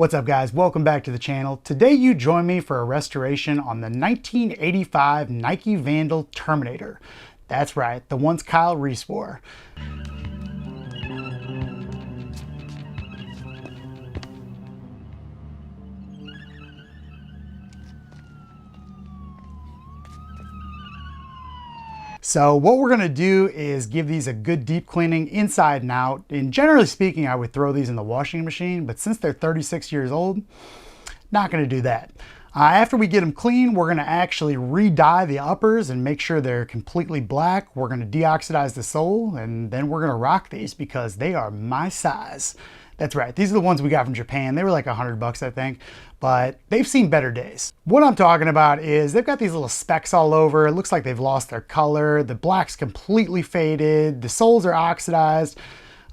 What's up guys, welcome back to the channel. Today you join me for a restoration on the 1985 Nike Vandal Terminator. That's right, the ones Kyle Reese wore. So what we're gonna do is give these a good deep cleaning inside and out. And generally speaking, I would throw these in the washing machine, but since they're 36 years old, not gonna do that. After we get them clean, we're gonna actually re-dye the uppers and make sure they're completely black. We're gonna deoxidize the sole, and then we're gonna rock these because they are my size. That's right, these are the ones we got from Japan. They were like $100, I think, but they've seen better days. What I'm talking about is they've got these little specks all over. It looks like they've lost their color. The black's completely faded. The soles are oxidized.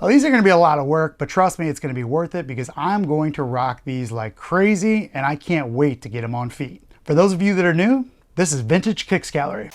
Well, these are gonna be a lot of work, but trust me, it's gonna be worth it because I'm going to rock these like crazy and I can't wait to get them on feet. For those of you that are new, this is Vintage Kicks Gallery.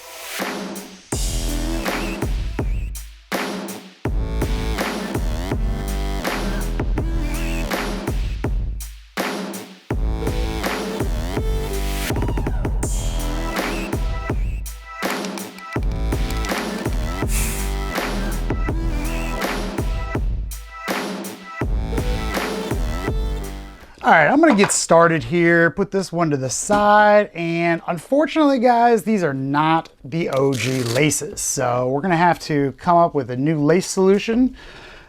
All right, I'm gonna get started here, put this one to the side, and unfortunately guys, these are not the OG laces. So we're gonna have to come up with a new lace solution.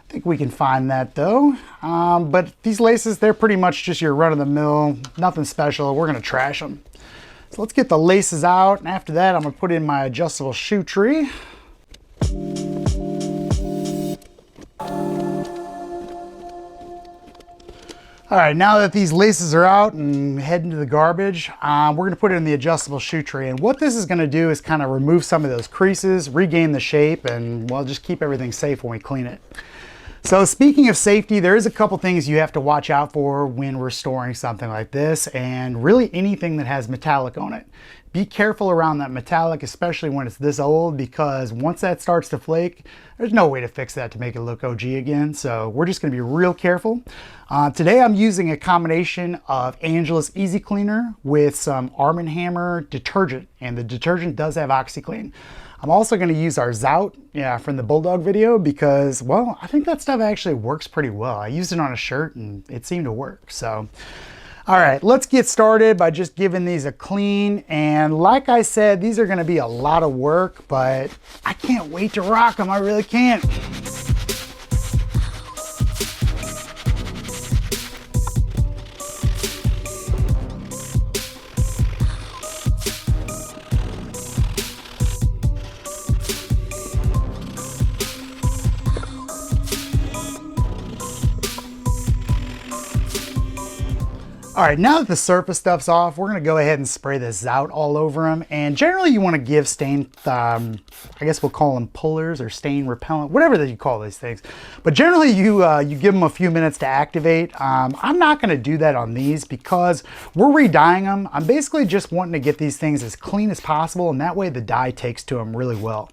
I think we can find that though. But these laces, they're pretty much just your run-of-the-mill, nothing special. We're gonna trash them. So let's get the laces out, and after that, I'm gonna put in my adjustable shoe tree. All right, now that these laces are out and heading to the garbage, we're gonna put it in the adjustable shoe tree. And what this is gonna do is kind of remove some of those creases, regain the shape, and well, just keep everything safe when we clean it. So speaking of safety, there is a couple things you have to watch out for when restoring something like this, and really anything that has metallic on it. Be careful around that metallic, especially when it's this old, because once that starts to flake, there's no way to fix that to make it look OG again. So we're just gonna be real careful. Today I'm using a combination of Angela's Easy Cleaner with some Arm & Hammer detergent, and the detergent does have OxiClean. I'm also gonna use our Zout from the Bulldog video because, well, I think that stuff actually works pretty well. I used it on a shirt and it seemed to work, so. All right, let's get started by just giving these a clean. And like I said, these are gonna be a lot of work, but I can't wait to rock them, I really can't. All right, now that the surface stuff's off, we're gonna go ahead and spray this out all over them. And generally you wanna give stain, I guess we'll call them pullers or stain repellent, whatever that you call these things. But generally you give them a few minutes to activate. I'm not gonna do that on these because we're re-dyeing them. I'm basically just wanting to get these things as clean as possible, and that way the dye takes to them really well.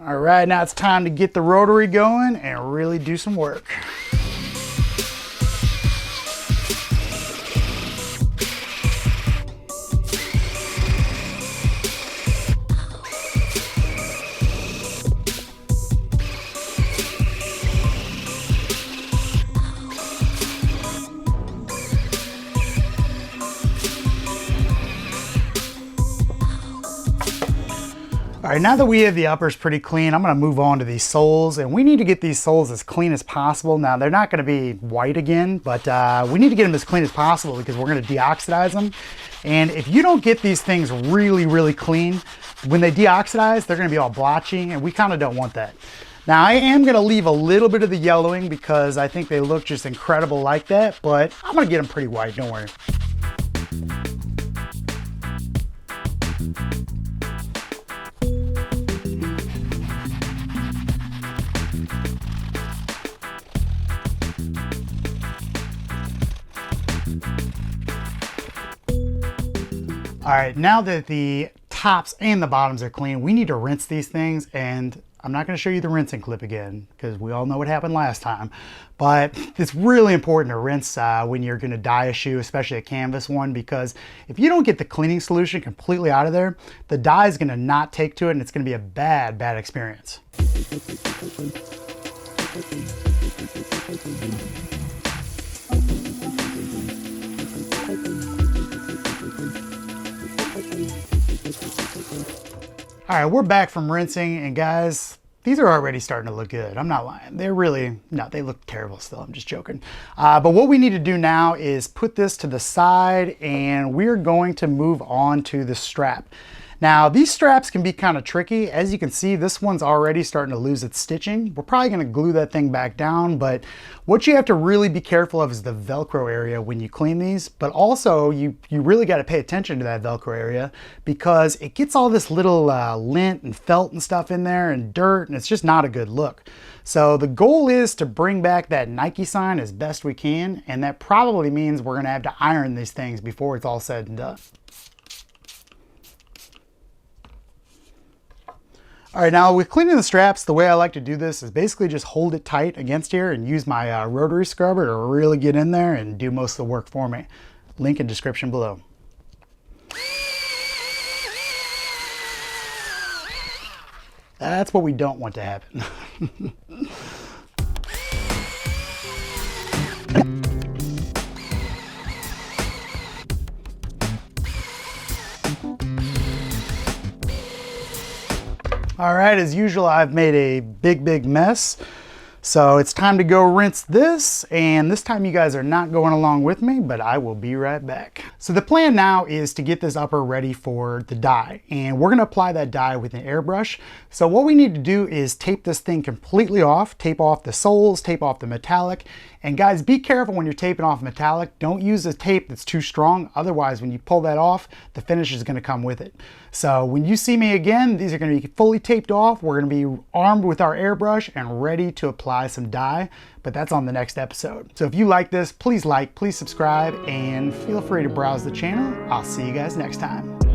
All right, now it's time to get the rotary going and really do some work. All right, now that we have the uppers pretty clean, I'm gonna move on to these soles, and we need to get these soles as clean as possible. Now, they're not gonna be white again, but we need to get them as clean as possible because we're gonna deoxidize them. And if you don't get these things really, really clean, when they deoxidize, they're gonna be all blotchy, and we kinda don't want that. Now, I am gonna leave a little bit of the yellowing because I think they look just incredible like that, but I'm gonna get them pretty white, don't worry. All right, now that the tops and the bottoms are clean, we need to rinse these things, and I'm not going to show you the rinsing clip again because we all know what happened last time, but it's really important to rinse when you're going to dye a shoe, especially a canvas one, because if you don't get the cleaning solution completely out of there, the dye is going to not take to it and it's going to be a bad experience. All right, we're back from rinsing, and guys, these are already starting to look good. I'm not lying. They're really, no, they look terrible still. I'm just joking. But what we need to do now is put this to the side, and we're going to move on to the strap. Now, these straps can be kind of tricky. As you can see, this one's already starting to lose its stitching. We're probably gonna glue that thing back down, but what you have to really be careful of is the Velcro area when you clean these, but also you really gotta pay attention to that Velcro area because it gets all this little lint and felt and stuff in there and dirt, and it's just not a good look. So the goal is to bring back that Nike sign as best we can, and that probably means we're gonna have to iron these things before it's all said and done. All right, now with cleaning the straps, the way I like to do this is basically just hold it tight against here and use my rotary scrubber to really get in there and do most of the work for me. Link in description below. That's what we don't want to happen. All right, as usual, I've made a big mess. So it's time to go rinse this, and this time you guys are not going along with me, but I will be right back. So the plan now is to get this upper ready for the dye, and we're gonna apply that dye with an airbrush. So what we need to do is tape this thing completely off, tape off the soles, tape off the metallic, and guys, be careful when you're taping off metallic. Don't use a tape that's too strong, otherwise when you pull that off, the finish is gonna come with it. So when you see me again, these are gonna be fully taped off. We're gonna be armed with our airbrush and ready to apply some dye, but that's on the next episode. So if you like this, please like, please subscribe, and feel free to browse the channel. I'll see you guys next time.